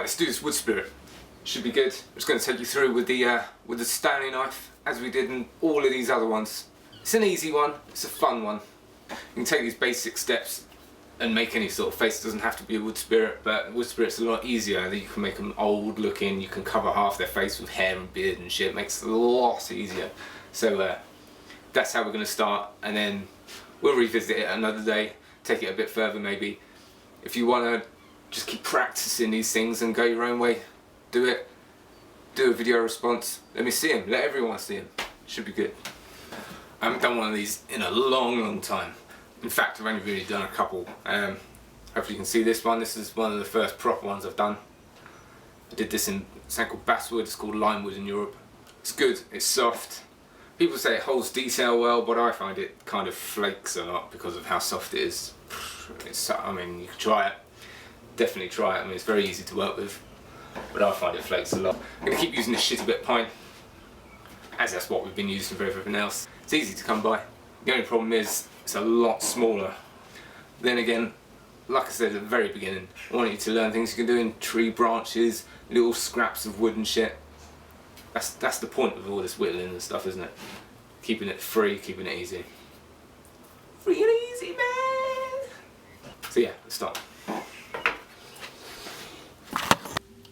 let's do this wood spirit. Should be good. I'm just going to take you through with the Stanley knife, as we did in all of these other ones. It's an easy one, it's a fun one. You can take these basic steps and make any sort of face. It doesn't have to be a wood spirit, but wood spirit's a lot easier. You can make them old looking, you can cover half their face with hair and beard and shit. It makes it a lot easier. So that's how we're going to start, and then we'll revisit it another day, take it a bit further maybe. If you want to just keep practicing these things and go your own way, do it. Do a video response. Let me see them. Let everyone see them. Should be good. I haven't done one of these in a long time. In fact, I've only really done a couple. Hopefully you can see this one. This is one of the first proper ones I've done. I did this in something called basswood. It's called limewood in Europe. It's good. It's soft. People say it holds detail well, but I find it kind of flakes a lot because of how soft it is. I mean, you can try it. Definitely try it. I mean, it's very easy to work with, but I find it flakes a lot. I'm going to keep using this shitty bit of pine, as that's what we've been using for everything else. It's easy to come by. The only problem is it's a lot smaller. Then again, like I said at the very beginning, I want you to learn things you can do in tree branches, little scraps of wood and shit. That's the point of all this whittling and stuff, isn't it? Keeping it free, keeping it easy. Free and easy, man! So yeah, let's start.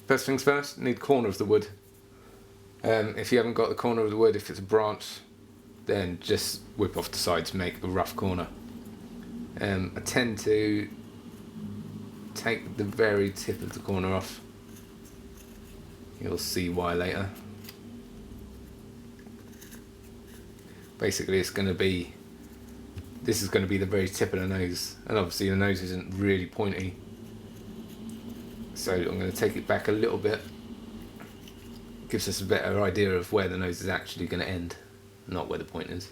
First things first, need the corner of the wood. If you haven't got the corner of the wood, if it's a branch, then just whip off the sides, make a rough corner. I tend to take the very tip of the corner off. You'll see why later. Basically, this is going to be the very tip of the nose, and obviously the nose isn't really pointy. So I'm going to take it back a little bit. Gives us a better idea of where the nose is actually going to end, not where the point is.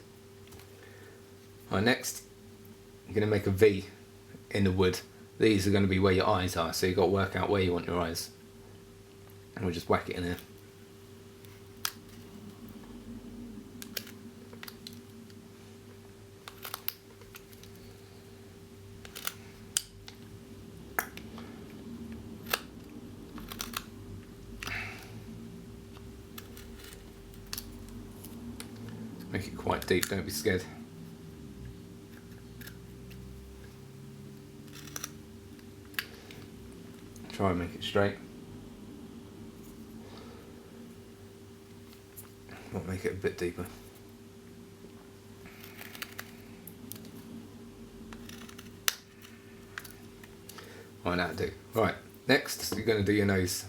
Alright, next, you're going to make a V in the wood. These are going to be where your eyes are, so you've got to work out where you want your eyes. And we'll just whack it in there. Make it quite deep, don't be scared. Try and make it straight. Might make it a bit deeper. Right, that'll do. Right, next you're going to do your nose.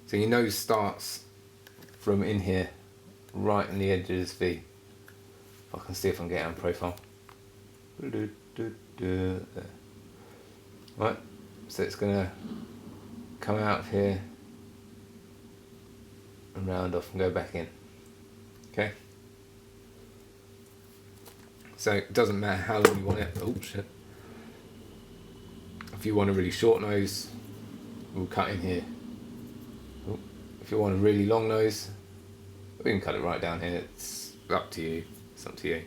So your nose starts from in here, right on the edge of this V. I can see if I can get it on profile. There. Right, so it's going to come out of here and round off and go back in. Okay? So it doesn't matter how long you want it. Oh shit. If you want a really short nose, we'll cut in here. Oh. If you want a really long nose, we can cut it right down here. It's up to you. It's up to you.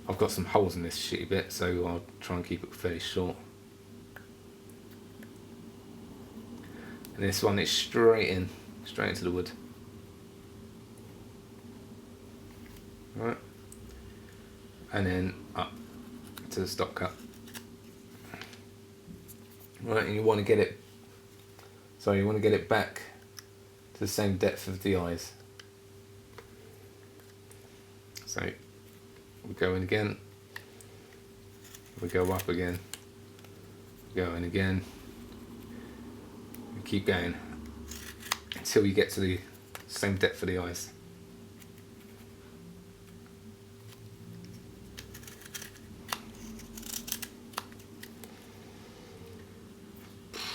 I've got some holes in this shitty bit, so I'll try and keep it fairly short. And this one is straight into the wood. Right. And then up to the stop cut. Right, and you want to get it back to the same depth of the eyes. So we go in again, we go up again, go in again, we keep going until you get to the same depth of the eyes.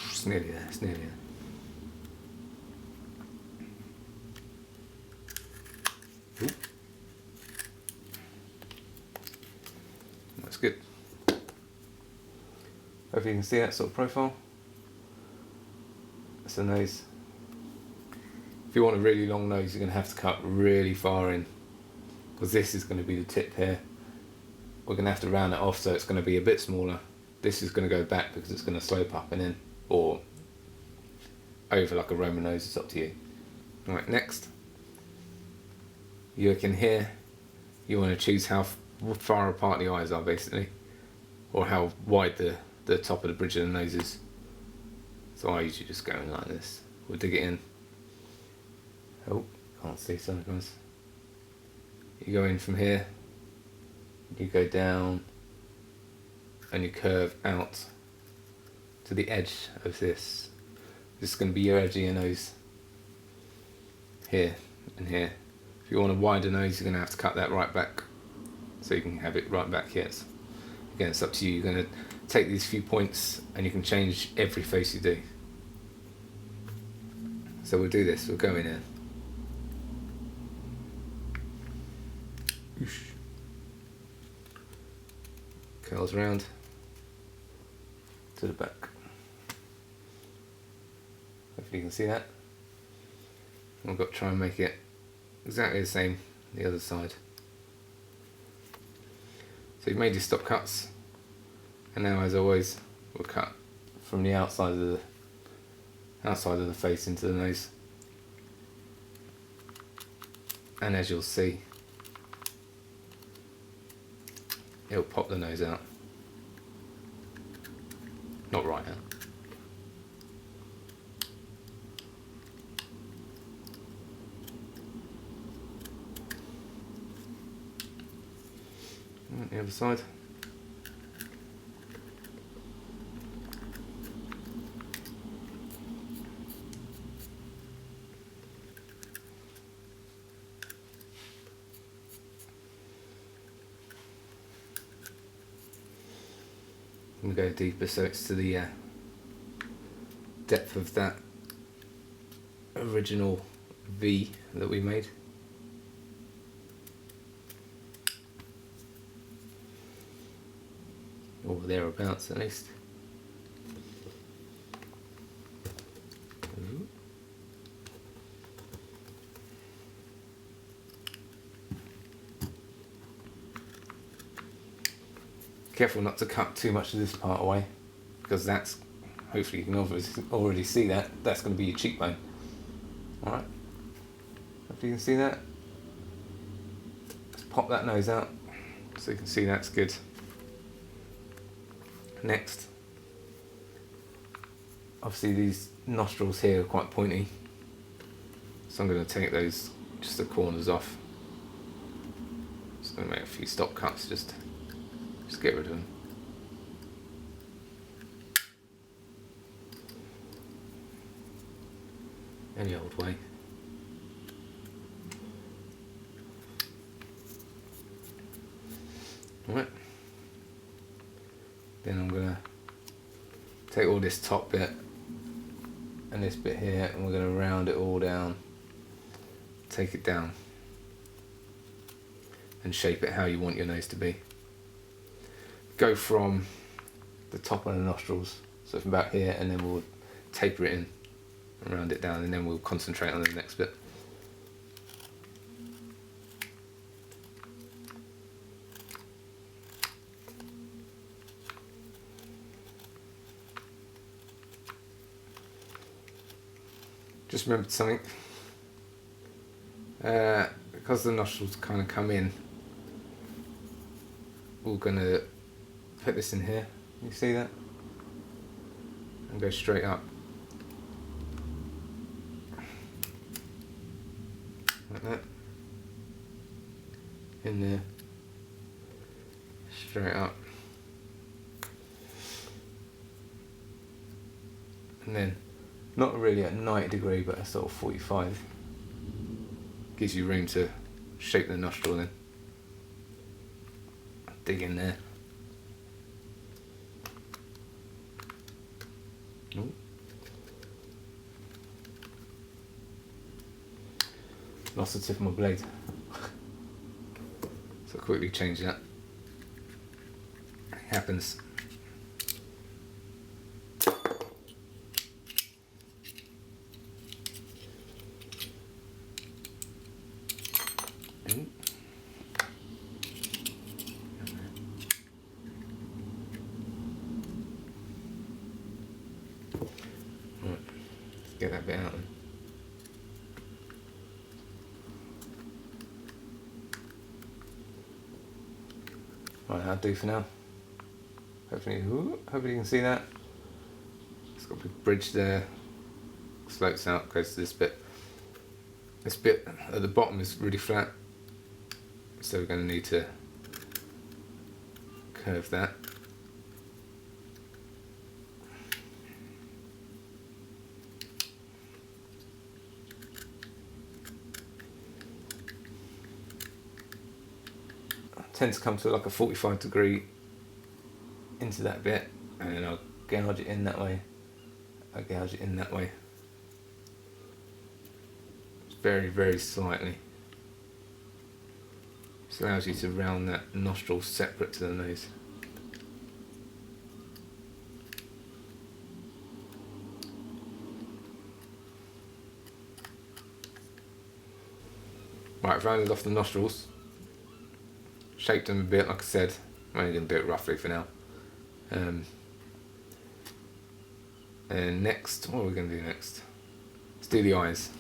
It's nearly there, it's nearly there. Ooh. That's good. Hopefully you can see that sort of profile. That's the nose. If you want a really long nose, you're going to have to cut really far in, because this is going to be the tip here. We're going to have to round it off so it's going to be a bit smaller. This is going to go back because it's going to slope up and in, or over like a Roman nose, it's up to you. Alright, next, you look in here, you want to choose how far apart the eyes are basically, or how wide the top of the bridge of the nose is. So I usually just go in like this. We'll dig it in. Oh, can't see, sorry guys. You go in from here, you go down, and you curve out to the edge of this. This is going to be your edge of your nose. Here and here. If you want a wider nose, you're going to have to cut that right back, so you can have it right back here. So again, it's up to you. You're going to take these few points and you can change every face you do. So we'll do this, we'll go in here. Curls round to the back. Hopefully you can see that. We've got to try and make it exactly the same the other side. So you've made your stop cuts, and now as always we'll cut from the outside of the face into the nose. And as you'll see, it'll pop the nose out. Not right now. And the other side. And go deeper so it's to the depth of that original V that we made. Or thereabouts at least. Careful not to cut too much of this part away, because that's, hopefully you can already see that, that's going to be your cheekbone. Alright, hopefully you can see that. Let's pop that nose out so you can see that's good. Next, obviously these nostrils here are quite pointy, so I'm going to take those, just the corners off. Just going to make a few stop cuts, just get rid of them. Any old way. Right. Then I'm going to take all this top bit and this bit here, and we're going to round it all down, take it down and shape it how you want your nose to be. Go from the top of the nostrils, so from about here, and then we'll taper it in and round it down, and then we'll concentrate on the next bit. Just remembered something. Because the nostrils kind of come in, we're going to put this in here, you see that? And go straight up. Like that. In there. Straight up. And then, not really at 90 degree, but a sort of 45. Gives you room to shape the nostril in. Dig in there. Ooh. Lost the tip of my blade. So quickly change that. It happens. Get that bit out. Right, that'll do for now. Hopefully you can see that. It's got a big bridge there. Slopes out, goes to this bit. This bit at the bottom is really flat, so we're going to need to curve that. I tend to come to like a 45-degree into that bit, and then I'll gouge it in that way. I gouge it in that way. Very, very slightly. This allows you to round that nostril separate to the nose. Right, I've rounded off the nostrils. Shaped them a bit, like I said. I'm only going to do it roughly for now. And next, what are we going to do next? Let's do the eyes.